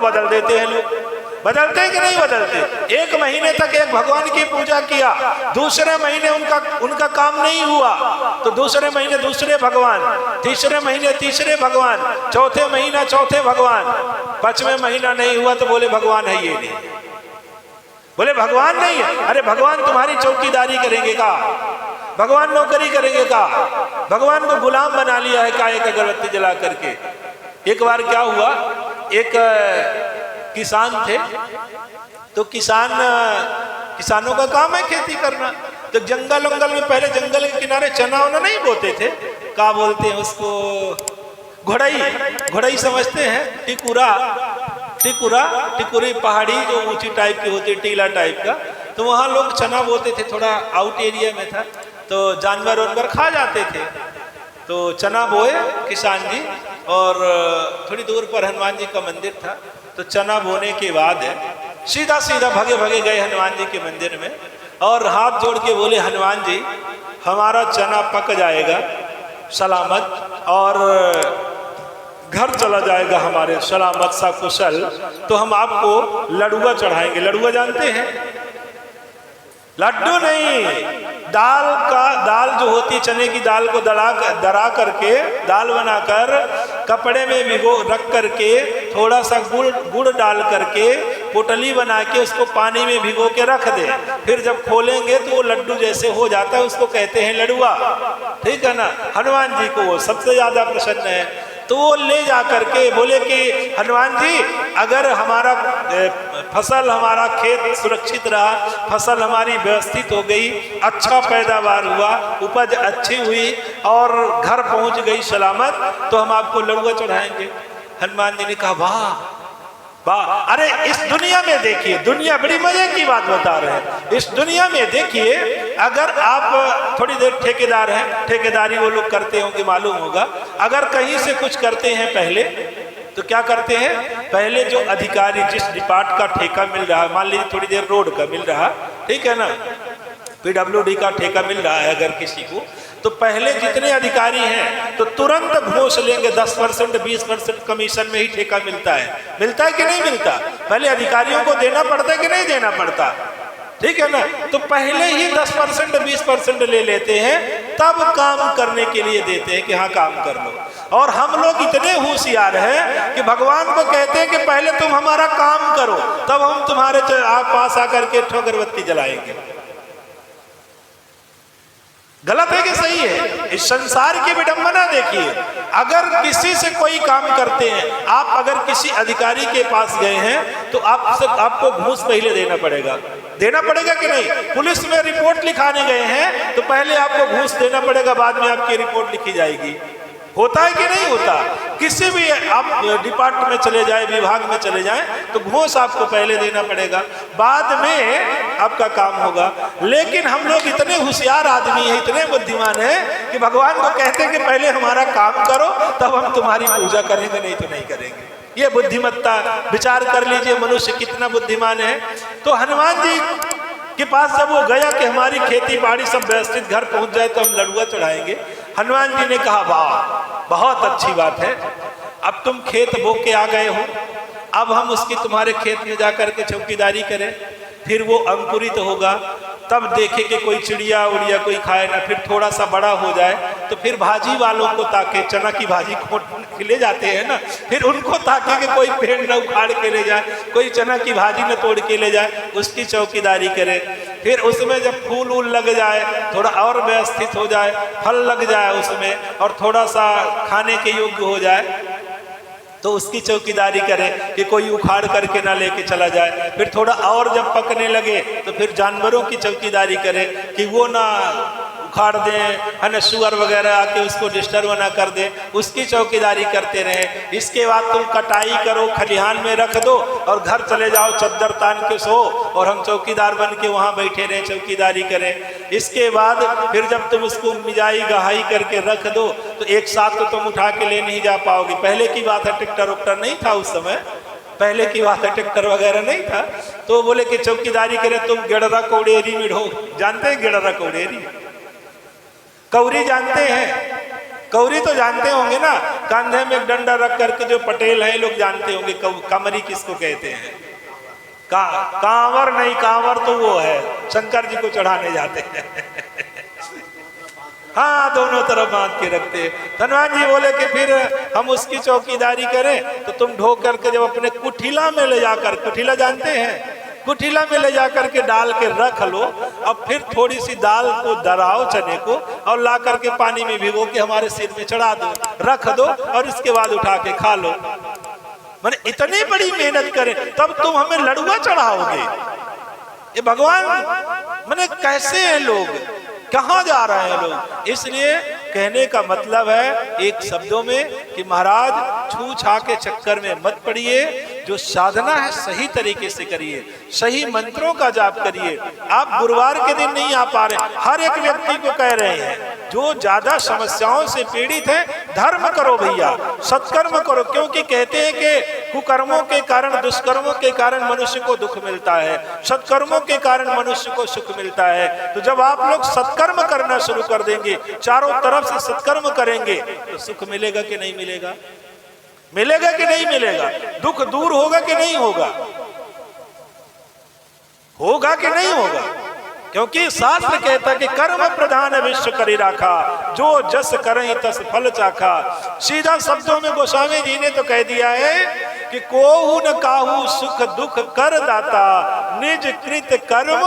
बदल देते हैं लोग। बदलते हैं कि नहीं बदलते? एक महीने तक एक भगवान की पूजा किया, दूसरे महीने उनका काम नहीं हुआ तो दूसरे महीने दूसरे भगवान, तीसरे महीने तीसरे भगवान, चौथे महीना चौथे भगवान, पांचवें महीना नहीं हुआ तो बोले भगवान है ये नहीं, बोले भगवान नहीं है। अरे भगवान तुम्हारी चौकीदारी करेंगे का? भगवान नौकरी करेंगे का? भगवान को गुलाम बना लिया है का एक अगरबत्ती जला करके। एक बार क्या हुआ, एक किसान थे, तो किसानों का काम है खेती करना, तो जंगल वंगल में, पहले जंगल के किनारे चना वना नहीं बोते थे, क्या बोलते हैं उसको, घोड़ई समझते हैं, टिकुरी पहाड़ी जो ऊंची टाइप की होती है, टीला टाइप का, तो वहाँ लोग चना बोते थे, थोड़ा आउट एरिया में था, तो जानवर वानवर खा जाते थे। तो चना बोए किसान जी, और थोड़ी दूर पर हनुमान जी का मंदिर था, तो चना बोने के बाद सीधा भागे गए हनुमान जी के मंदिर में, और हाथ जोड़ के बोले हनुमान जी हमारा चना पक जाएगा सलामत, और घर चला जाएगा हमारे सलामत सा कुशल, तो हम आपको लडुआ चढ़ाएंगे। लडुआ जानते हैं? लड्डू नहीं, दाल जो होती चने की दाल को दरा करके दाल बनाकर कपड़े में भिगो रख करके थोड़ा सा गुड़ डाल करके पोटली बना के उसको पानी में भिगो के रख दे, फिर जब खोलेंगे तो वो लड्डू जैसे हो जाता है, उसको कहते हैं लडुआ। ठीक है ना? हनुमान जी को वो सबसे ज्यादा प्रसन्न है, तो वो ले जा करके बोले कि हनुमान जी अगर हमारा फसल, हमारा खेत सुरक्षित रहा, फसल हमारी व्यवस्थित हो गई, अच्छा पैदावार हुआ, उपज अच्छी हुई और घर पहुंच गई सलामत, तो हम आपको लडुआ चढ़ाएंगे। हनुमान जी ने कहा वाह वाह, अरे इस दुनिया में देखिए, दुनिया बड़ी मजे की बात बता रहे हैं, इस दुनिया में देखिए अगर आप थोड़ी देर ठेकेदार हैं, ठेकेदारी वो लोग करते होंगे मालूम होगा, अगर कहीं से कुछ करते हैं पहले तो क्या करते हैं, पहले जो अधिकारी जिस डिपार्ट का ठेका मिल रहा है, मान लीजिए थोड़ी देर रोड का मिल रहा, ठीक है ना, PWD का ठेका मिल रहा है अगर किसी को, तो पहले जितने अधिकारी हैं तो तुरंत घूस लेंगे, 10% 20% कमीशन में ही ठेका मिलता है कि नहीं मिलता? पहले अधिकारियों को देना पड़ता है कि नहीं देना पड़ता? ठीक है ना? तो पहले ही 10% 20% ले लेते हैं, तब काम करने के लिए देते हैं कि हाँ काम कर लो। और हम लोग इतने होशियार हैं कि भगवान को कहते हैं कि पहले तुम हमारा काम करो, तब हम तुम्हारे पास आकर के अगरबत्ती जलाएंगे। गलत है कि सही है? इस संसार की विडंबना देखिए, अगर किसी से कोई काम करते हैं, आप अगर किसी अधिकारी के पास गए हैं तो आपको घूस पहले देना पड़ेगा कि नहीं? पुलिस में रिपोर्ट लिखाने गए हैं तो पहले आपको घूस देना पड़ेगा, बाद में आपकी रिपोर्ट लिखी जाएगी। होता है कि नहीं होता? किसी भी आप डिपार्टमेंट में चले जाए, विभाग में चले जाएं, तो घूस आपको पहले देना पड़ेगा, बाद में आपका काम होगा। लेकिन हम लोग इतने होशियार आदमी हैं, इतने बुद्धिमान हैं कि भगवान को कहते हैं कि पहले हमारा काम करो, तब हम तुम्हारी पूजा करेंगे, नहीं तो नहीं करेंगे। ये बुद्धिमत्ता, विचार कर लीजिए मनुष्य कितना बुद्धिमान है। तो हनुमान जी के पास जब वो गया कि हमारी खेती बाड़ी सब व्यवस्थित घर पहुंच जाए तो हम लडुआ चढ़ाएंगे, हनुमान जी ने कहा वाह बहुत अच्छी बात है, अब तुम खेत बो के आ गए हो, अब हम उसकी तुम्हारे खेत में जाकर के चौकीदारी करें, फिर वो अंकुरित होगा, तब देखे कि कोई चिड़िया उड़िया कोई खाए ना, फिर थोड़ा सा बड़ा हो जाए तो फिर भाजी वालों को ताके, चना की भाजी खोट ले जाते हैं ना, फिर उनको ताके कि कोई पेड़ न उखाड़ के ले जाए, कोई चना की भाजी न तोड़ के ले जाए, उसकी चौकीदारी करे। फिर उसमें जब फूल वूल लग जाए, थोड़ा और व्यवस्थित हो जाए, फल लग जाए उसमें और थोड़ा सा खाने के योग्य हो जाए, तो उसकी चौकीदारी करें कि कोई उखाड़ करके ना लेके चला जाए। फिर थोड़ा और जब पकने लगे तो फिर जानवरों की चौकीदारी करें कि वो ना उखाड़ दें, है ना, सुअर वगैरह आके उसको डिस्टर्ब ना कर दे, उसकी चौकीदारी करते रहें। इसके बाद तुम कटाई करो, खलिहान में रख दो और घर चले जाओ, चद्दर तान के सो, और हम चौकीदार बन के वहाँ बैठे रहें, चौकीदारी करें। इसके बाद फिर जब तुम उसको मिजाई गहाई करके रख दो तो एक साथ तो तुम उठा के ले नहीं जा पाओगे। पहले की बात है, ट्रैक्टर उक्टर नहीं था उस समय, पहले की बात है, ट्रैक्टर वगैरह नहीं था, तो बोले कि चौकीदारी करें तुम गेड़रा कौड़ेरी में ढो। जानते हैं गेड़रा कौड़ेरी? कौरी जानते हैं? कौरी तो जानते होंगे ना, कंधे में एक डंडा रख करके जो पटेल हैं लोग जानते होंगे कमरी किसको कहते हैं। कांवर नहीं, कांवर तो वो है शंकर जी को चढ़ाने जाते हैं। हाँ, दोनों तरफ बांध के रखते हैं। धनवान जी बोले कि फिर हम उसकी चौकीदारी करें तो तुम ढो करके जब अपने कुठिला में ले जाकर, कुठिला जानते हैं, कुठिला में ले जाकर के डाल के रख लो, अब फिर थोड़ी सी दाल को दराओ चने को और ला करके पानी में भिगो के हमारे सिर में चढ़ा दो, रख दो और इसके बाद उठा के खा लो। मैंने इतनी बड़ी मेहनत करें तब तुम हमें लड़ुआ चढ़ाओगे। ये भगवान मैंने कैसे हैं लोग, कहाँ जा रहे हैं लोग। इसलिए कहने का मतलब है एक शब्दों में कि महाराज छू छा के चक्कर में मत पड़िए, जो साधना है सही तरीके से करिए, सही मंत्रों का जाप करिए। आप गुरुवार के दिन नहीं आ पा रहे, हर एक व्यक्ति को कह रहे हैं जो ज्यादा समस्याओं से पीड़ित है, धर्म करो भैया, सत्कर्म करो, क्योंकि कहते हैं कि कुकर्मों के कारण, दुष्कर्मों के कारण मनुष्य को दुख मिलता है, सत्कर्मों के कारण मनुष्य को सुख मिलता है। तो जब आप लोग सत्कर्म करना शुरू कर देंगे, चारों तरफ से सत्कर्म करेंगे, तो सुख मिलेगा कि नहीं मिलेगा? मिलेगा कि नहीं मिलेगा? दुख दूर होगा कि नहीं होगा? होगा कि नहीं होगा? क्योंकि शास्त्र कहता है कि कर्म प्रधान विश्व करी राखा, जो जस करहि तस फल चाखा। सीधा शब्दों में गोस्वामी जी ने तो कह दिया है कि कोहु न काहू सुख दुख कर दाता, निज कृत कर्म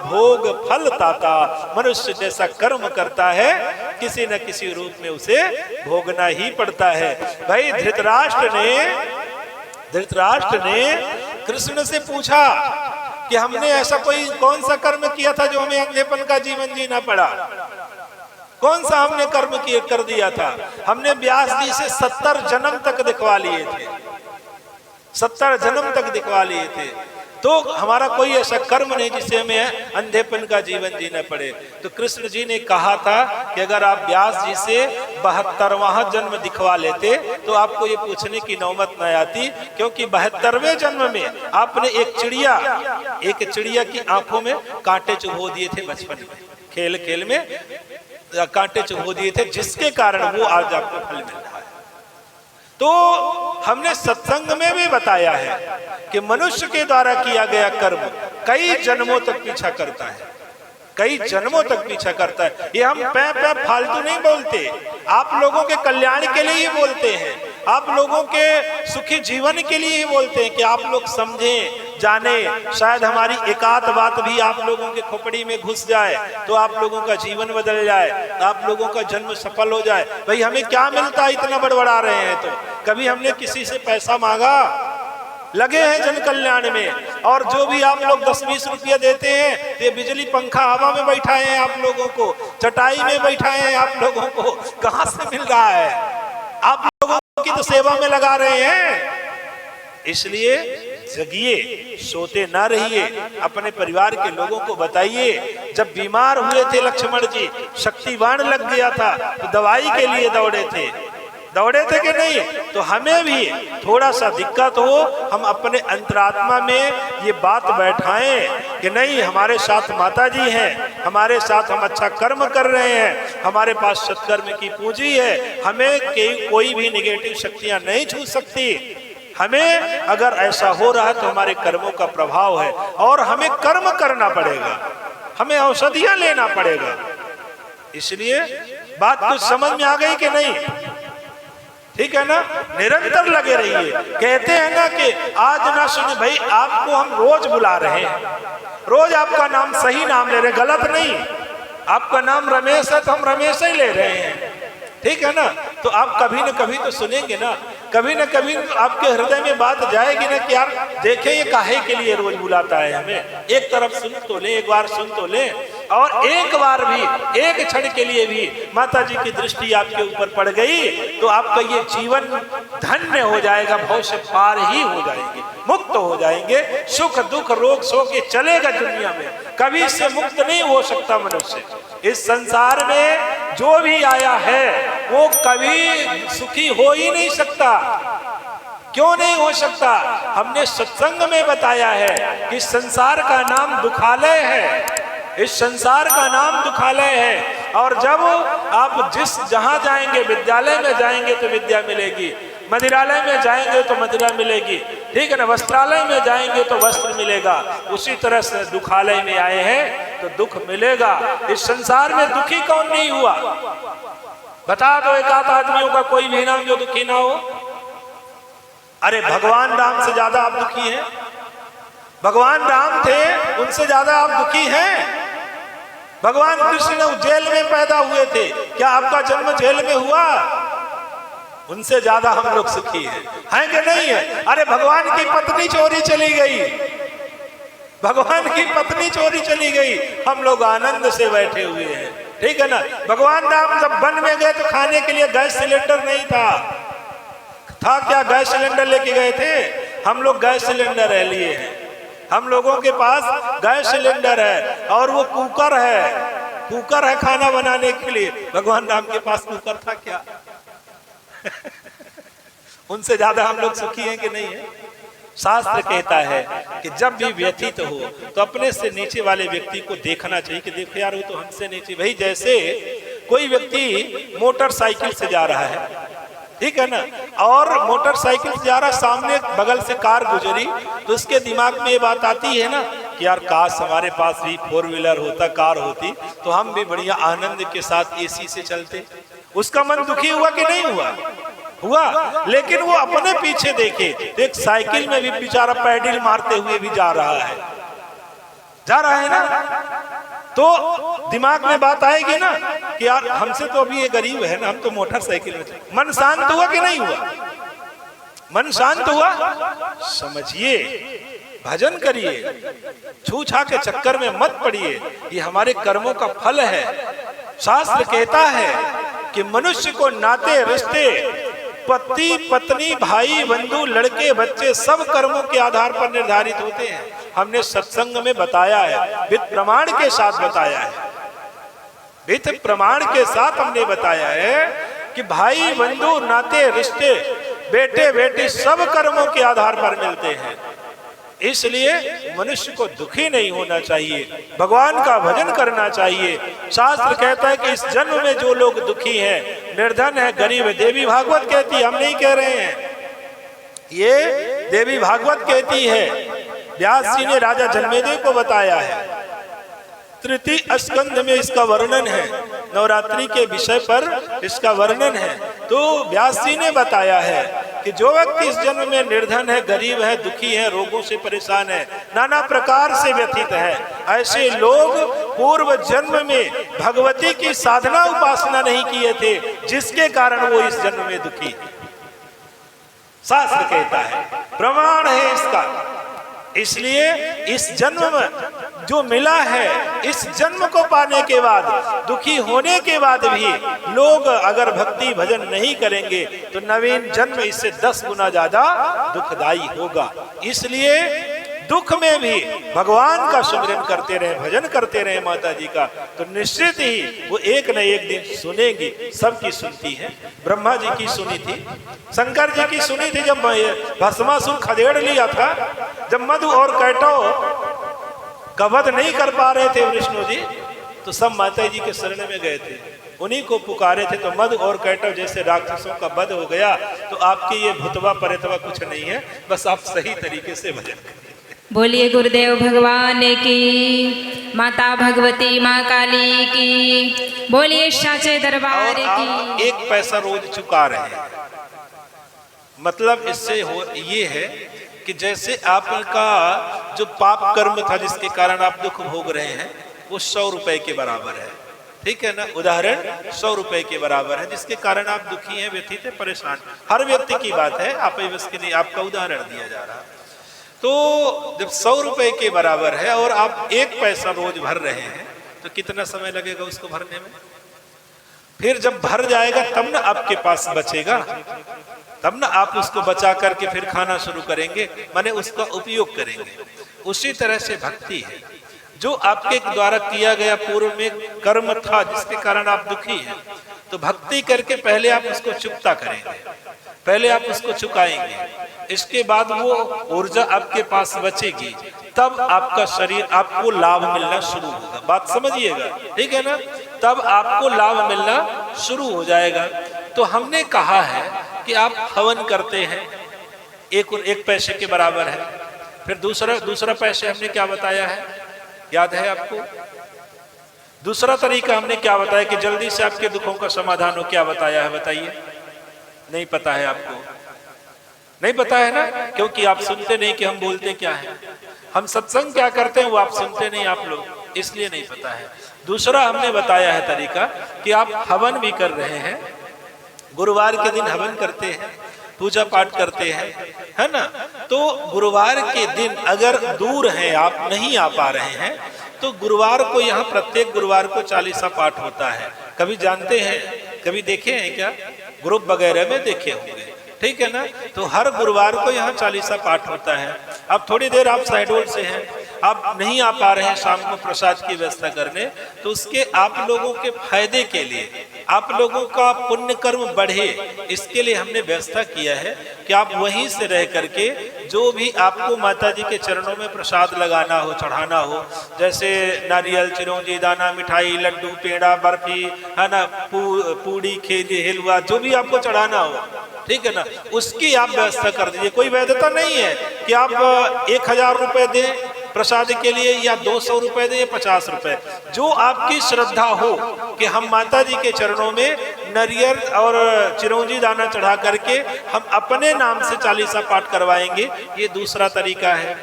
भोग फल ताता। मनुष्य जैसा कर्म करता है किसी न किसी रूप में उसे भोगना ही पड़ता है। भाई धृतराष्ट्र ने कृष्ण से पूछा कि हमने ऐसा कौन सा कर्म किया था जो हमें अंधेपन का जीवन जीना पड़ा? कौन सा हमने कर्म कर दिया था? हमने व्यास जी से 70 जन्म तक दिखवा लिए थे, 70 जन्म तक दिखवा लिए थे। तो हमारा कोई ऐसा कर्म नहीं जिससे हमें अंधेपन का जीवन जीना पड़े। तो कृष्ण जी ने कहा था कि अगर आप व्यास जी से 72वां जन्म दिखवा लेते तो आपको ये पूछने की नौबत न आती, क्योंकि 72वें जन्म में आपने एक चिड़िया की आंखों में कांटे चुभो दिए थे, बचपन में खेल खेल में कांटे चुभो दिए थे, जिसके कारण वो आज आपको फल मिल रहा है। तो हमने सत्संग में भी बताया है कि मनुष्य के द्वारा किया गया कर्म कई जन्मों तक पीछा करता है, कई जन्मों तक पीछा करता है। ये हम पे फालतू नहीं बोलते, आप लोगों के कल्याण के लिए ही बोलते हैं, आप लोगों के सुखी जीवन के लिए ही बोलते हैं कि आप लोग समझें, जाने, शायद हमारी एकाध बात भी आप लोगों के खोपड़ी में घुस जाए तो आप लोगों का जीवन बदल जाए, आप लोगों का जन्म सफल हो जाए। भाई हमें क्या मिलता है, इतना बड़बड़ा रहे हैं? तो कभी हमने किसी से पैसा मांगा? लगे हैं जन कल्याण में, और जो भी आप लोग 10-20 रुपया देते हैं, ये बिजली पंखा हवा में बैठाए हैं आप लोगों को, चटाई में बैठाए हैं आप लोगों को, कहां से मिल रहा है? आप लोगों की तो सेवा में लगा रहे हैं। इसलिए जगिए, सोते ना रहिए, अपने परिवार के लोगों को बताइए। जब बीमार हुए थे लक्ष्मण जी, शक्तिवान लग गया था तो दवाई के लिए दौड़े थे कि नहीं? तो हमें भी थोड़ा सा दिक्कत हो, हम अपने अंतरात्मा में ये बात बैठाएं कि नहीं, हमारे साथ माता जी हैं, हमारे साथ हम अच्छा कर्म कर रहे हैं, हमारे पास सत्कर्म की पूंजी है, हमें कोई भी निगेटिव शक्तियां नहीं छू सकती। हमें अगर ऐसा हो रहा है तो हमारे कर्मों का प्रभाव है, और हमें कर्म करना पड़ेगा, हमें औषधियां लेना पड़ेगा। इसलिए बात कुछ समझ में आ गई कि नहीं? ठीक है ना? निरंतर लगे रहिए। कहते हैं ना कि आज ना सुने, भाई आपको हम रोज बुला रहे हैं, रोज आपका नाम सही नाम ले रहे, गलत नहीं। आपका नाम रमेश है तो हम रमेश ही ले रहे हैं, ठीक है ना? तो आप कभी न कभी तो सुनेंगे ना, कभी न कभी आपके हृदय में बात जाएगी ना कि यार देखें ये काहे के लिए रोज बुलाता है हमें। एक तरफ सुन तो ले, एक बार सुन तो ले, और एक बार भी, एक क्षण के लिए भी माता जी की दृष्टि आपके ऊपर पड़ गई तो आपका ये जीवन धन्य हो जाएगा, भव से पार ही हो जाएंगे, मुक्त हो जाएंगे। सुख दुख रोग सो के चलेगा दुनिया में, कभी इससे मुक्त नहीं हो सकता मनुष्य। इस संसार में जो भी आया है वो कभी सुखी हो ही नहीं सकता। क्यों नहीं हो सकता? हमने सत्संग में बताया है कि संसार का नाम दुखालय है, इस संसार का नाम दुखालय है। और जब आप जहां जाएंगे, विद्यालय में जाएंगे तो विद्या मिलेगी, मंदिरालय में जाएंगे तो मंदिरा मिलेगी, ठीक है ना, वस्त्रालय में जाएंगे तो वस्त्र मिलेगा। उसी तरह से दुखालय में आए हैं तो दुख मिलेगा। इस संसार में दुखी कौन नहीं हुआ? बता दो एक आध आदमियों का कोई भी नाम जो दुखी ना हो। अरे भगवान राम से ज्यादा आप दुखी हैं? भगवान राम थे, उनसे ज्यादा आप दुखी हैं? भगवान कृष्ण जेल में पैदा हुए थे, क्या आपका जन्म जेल में हुआ? उनसे ज्यादा हम लोग सुखी हैं कि नहीं है? अरे भगवान की पत्नी चोरी चली गई, भगवान की पत्नी चोरी चली गई, हम लोग आनंद से बैठे हुए हैं, ठीक है ना। भगवान राम जब वन में गए तो खाने के लिए गैस सिलेंडर नहीं था क्या गैस सिलेंडर लेके गए थे? हम लोग गैस सिलेंडर है लिए हैं, हम लोगों के पास गैस सिलेंडर है और वो कुकर है खाना बनाने के लिए। भगवान राम के पास कुकर था क्या? उनसे ज्यादा हम लोग सुखी हैं कि नहीं है? शास्त्र कहता है कि जब भी व्यथित हो तो अपने से नीचे वाले व्यक्ति को देखना चाहिए कि देखो यार वो तो हमसे नीचे। भाई जैसे कोई व्यक्ति मोटरसाइकिल से जा रहा है, ठीक है ना, और मोटरसाइकिल से जा रहा, सामने बगल से कार गुजरी तो उसके दिमाग में ये बात आती है ना कि यार काश हमारे पास भी 4 व्हीलर होता, कार होती तो हम भी बढ़िया आनंद के साथ एसी से चलते। उसका मन दुखी हुआ कि नहीं हुआ? लेकिन वो अपने पीछे देखे, एक साइकिल में भी बेचारा पैडल मारते हुए भी जा रहा है ना, तो दिमाग में बात आएगी ना कि यार हमसे तो अभी ये गरीब है ना, हम तो मोटरसाइकिल में। मन शांत हुआ कि नहीं हुआ? मन शांत हुआ? समझिए, भजन करिए, छू छा के चक्कर में मत पड़िए, ये हमारे कर्मों का फल है। शास्त्र कहता है कि मनुष्य को नाते रिश्ते, पति पत्नी भाई बंधु लड़के बच्चे सब कर्मों के आधार पर निर्धारित होते हैं। हमने सत्संग में बताया है, विद प्रमाण के साथ बताया है, विद प्रमाण के साथ हमने बताया है कि भाई बंधु नाते रिश्ते बेटे बेटी सब कर्मों के आधार पर मिलते हैं। इसलिए मनुष्य को दुखी नहीं होना चाहिए, भगवान का भजन करना चाहिए। शास्त्र कहता है कि इस जन्म में जो लोग दुखी हैं, निर्धन है, गरीब है, देवी भागवत कहती है, हम नहीं कह रहे हैं, ये देवी भागवत कहती है। व्यास जी ने राजा जन्मेजय को बताया है, तृतीय स्कंध में इसका वर्णन है, नवरात्रि के विषय पर इसका वर्णन है। तो व्यास जी ने बताया है कि जो व्यक्ति इस जन्म में निर्धन है, गरीब है, दुखी है, रोगों से परेशान है, नाना प्रकार से व्यथित है, ऐसे लोग पूर्व जन्म में भगवती की साधना उपासना नहीं किए थे, जिसके कारण वो इस जन्म में दुखी है। शास्त्र कहता है, प्रमाण है इसका। इसलिए इस जन्म में जो मिला है, इस जन्म को पाने के बाद, दुखी होने के बाद भी लोग अगर भक्ति भजन नहीं करेंगे तो नवीन जन्म इससे 10 गुना ज्यादा दुखदाई होगा। इसलिए दुख में भी भगवान का सुमिरन करते रहे, भजन करते रहे माता जी का, तो निश्चित ही वो एक न एक दिन सुनेंगी। सबकी सुनती है, ब्रह्मा जी की सुनी थी, शंकर जी की सुनी थी जब भस्मासुर खदेड़ लिया था, जब मधु और कैटव का वध नहीं कर पा रहे थे विष्णु जी, तो सब माता जी के शरण में गए थे, उन्हीं को पुकारे थे। तो मधु और कैटव जैसे राक्षसों का वध हो गया। तो आपके ये भुतवा परेतवा कुछ नहीं है, बस आप सही तरीके से भजन करें। बोलिए गुरुदेव भगवान की, माता भगवती माँ काली की, बोलिए साचे दरबार की। 1 पैसा रोज चुका रहे हैं, मतलब इससे ये है कि जैसे आपका जो पाप कर्म था जिसके कारण आप दुख भोग रहे हैं, वो 100 रुपए के बराबर है, ठीक है ना। उदाहरण 100 रुपए के बराबर है, जिसके कारण आप दुखी हैं, व्यथित हैं, परेशान। हर व्यक्ति की बात है, आप इसके लिए आपका उदाहरण दिया जा रहा है। तो जब 100 रुपए के बराबर है और आप 1 पैसा रोज भर रहे हैं, तो कितना समय लगेगा उसको भरने में? फिर जब भर जाएगा तब ना आपके पास बचेगा, तब ना आप उसको बचा करके फिर खाना शुरू करेंगे, माने उसका उपयोग करेंगे। उसी तरह से भक्ति है, जो आपके द्वारा किया गया पूर्व में कर्म था जिसके कारण आप दुखी हैं, तो भक्ति करके पहले आप उसको चुकता करेंगे, पहले आप उसको चुकाएंगे, इसके बाद वो ऊर्जा आपके पास बचेगी, तब आपका शरीर आपको लाभ मिलना शुरू होगा। बात समझिएगा, ठीक है ना। तब आपको लाभ मिलना शुरू हो जाएगा। तो हमने कहा है कि आप हवन करते हैं, एक पैसे के बराबर है। फिर दूसरा पैसे हमने क्या बताया है, याद है आपको? दूसरा तरीका हमने क्या बताया कि जल्दी से आपके दुखों का समाधान हो, क्या बताया है बताइए? नहीं पता है आपको? नहीं पता है ना, क्योंकि आप सुनते नहीं कि हम बोलते क्या है। हम सत्संग क्या करते हैं वो आप सुनते नहीं आप लोग, इसलिए नहीं पता है। दूसरा हमने बताया है तरीका कि आप हवन भी कर रहे हैं, गुरुवार के दिन हवन करते हैं, पूजा पाठ करते हैं, है ना। तो गुरुवार के दिन अगर दूर हैं, आप नहीं आ पा रहे हैं, तो गुरुवार को यहाँ प्रत्येक गुरुवार को 40 पाठ होता है। कभी जानते हैं, कभी देखे हैं क्या? ग्रुप वगैरह में देखे होंगे, ठीक है ना। तो हर गुरुवार को यहाँ 40 पाठ होता है। अब थोड़ी देर आप शहडोल से हैं, आप नहीं आ पा रहे हैं शाम को प्रसाद की व्यवस्था करने, तो उसके आप लोगों के फायदे के लिए, आप लोगों का पुण्य कर्म बढ़े, इसके लिए हमने व्यवस्था किया है कि आप वहीं से रह करके जो भी आपको माता जी के चरणों में प्रसाद लगाना हो, चढ़ाना हो, जैसे नारियल, चिरौंजी, दाना, मिठाई, लड्डू, पेड़ा, बर्फी, है ना, पूड़ी, खेली, हलवा, जो भी आपको चढ़ाना हो, ठीक है ना, उसकी आप व्यवस्था कर दीजिए। कोई वैधता नहीं है कि आप 1000 रुपए दें प्रसाद के लिए, या 200 रुपए दें, या 50 रुपए, जो आपकी श्रद्धा हो कि हम माता जी के चरणों में नारियल और चिरौंजी दाना चढ़ा करके हम अपने नाम से 40 पाठ करवाएंगे। ये दूसरा तरीका है,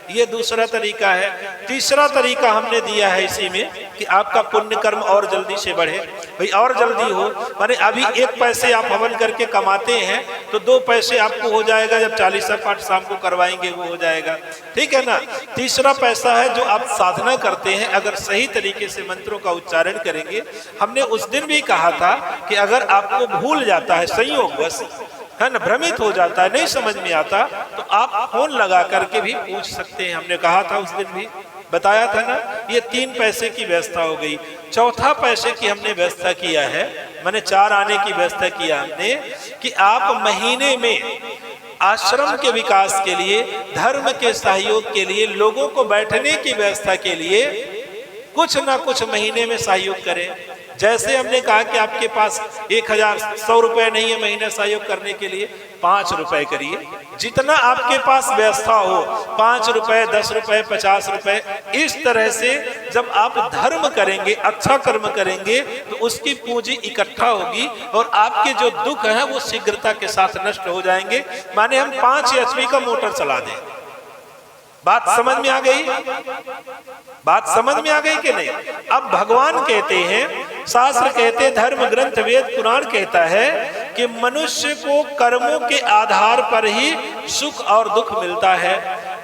ये दूसरा तरीका है। तीसरा तरीका हमने दिया है इसी में कि आपका पुण्य कर्म और जल्दी से बढ़े। भाई और जल्दी हो, माने अभी 1 पैसे आप हवन करके कमाते हैं तो 2 पैसे आपको हो जाएगा, जब 40 पाठ शाम को करवाएंगे वो हो जाएगा, ठीक है ना। तीसरा पैसा है जो आप साधना करते हैं, अगर सही तरीके से मंत्रों का उच्चारण करेंगे। हमने उस दिन भी कहा था कि अगर आपको भूल जाता है संयोगवश, है ना, भ्रमित हो जाता है, नहीं समझ में आता, तो आप फोन लगा करके भी पूछ सकते हैं। हमने कहा था उस दिन भी, बताया था ना। ये 3 पैसे की व्यवस्था हो गई। चौथा पैसे की हमने व्यवस्था किया है, मैंने 4 आने की व्यवस्था किया हमने कि आप महीने में आश्रम के विकास के लिए, धर्म के सहयोग के लिए, लोगों को बैठने की व्यवस्था के लिए कुछ ना कुछ महीने में सहयोग करें। जैसे हमने कहा कि आपके पास 1100 रुपए नहीं है महीने सहयोग करने के लिए, 5 रुपए करिए, जितना आपके पास व्यवस्था हो, 5 रुपए, 10 रुपए, 50 रुपए, इस तरह से जब आप धर्म करेंगे, अच्छा कर्म करेंगे, तो उसकी पूंजी इकट्ठा होगी और आपके जो दुख है वो शीघ्रता के साथ नष्ट हो जाएंगे। माने हम 5 HP का मोटर चला दें। बात समझ में आ गई? बात समझ में आ गई कि नहीं? अब भगवान कहते हैं, शास्त्र कहते हैं, धर्म ग्रंथ वेद पुराण कहता है कि मनुष्य को कर्मों के आधार पर ही सुख और दुख मिलता है।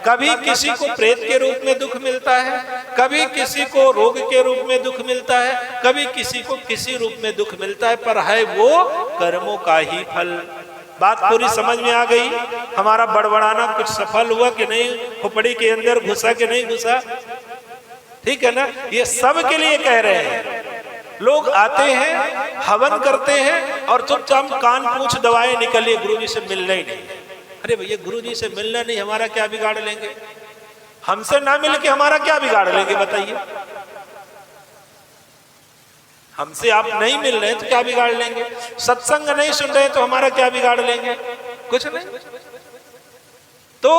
कभी किसी को प्रेत के रूप में दुख मिलता है, कभी किसी को रोग के रूप में दुख मिलता है, कभी किसी को किसी रूप में दुख मिलता है, पर है वो कर्मों का ही फल। बात पूरी समझ में आ गई? हमारा बड़बड़ाना कुछ सफल हुआ कि नहीं? खोपड़ी के अंदर घुसा कि नहीं घुसा? ठीक है ना। ये सब के लिए कह रहे हैं। लोग आते हैं, हवन करते हैं और चुपचाप कान पूंछ दबाए निकलिए, गुरुजी से मिलना ही नहीं। अरे भैया, गुरुजी से मिलना नहीं, हमारा क्या बिगाड़ लेंगे? हमसे ना मिल के हमारा क्या बिगाड़ लेंगे बताइए? हमसे आप नहीं मिल रहे तो क्या बिगाड़ लेंगे? सत्संग नहीं सुन रहे तो हमारा क्या बिगाड़ लेंगे? कुछ नहीं। तो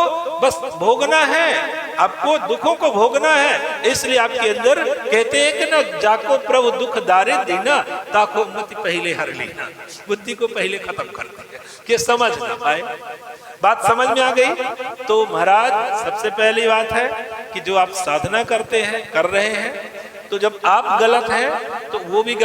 बस भोगना है, आपको दुखों को भोगना है। इसलिए आपके अंदर कहते हैं कि ना, जाको प्रभु दुख दारे देना, ताको मति पहले हर लेना। बुद्धि को पहले खत्म कर दिया कि समझ ना पाए। बात समझ में आ गई? तो महाराज, सबसे पहली बात है कि जो आप साधना करते हैं, कर रहे हैं, तो जब आप गलत हैं तो वो भी गलत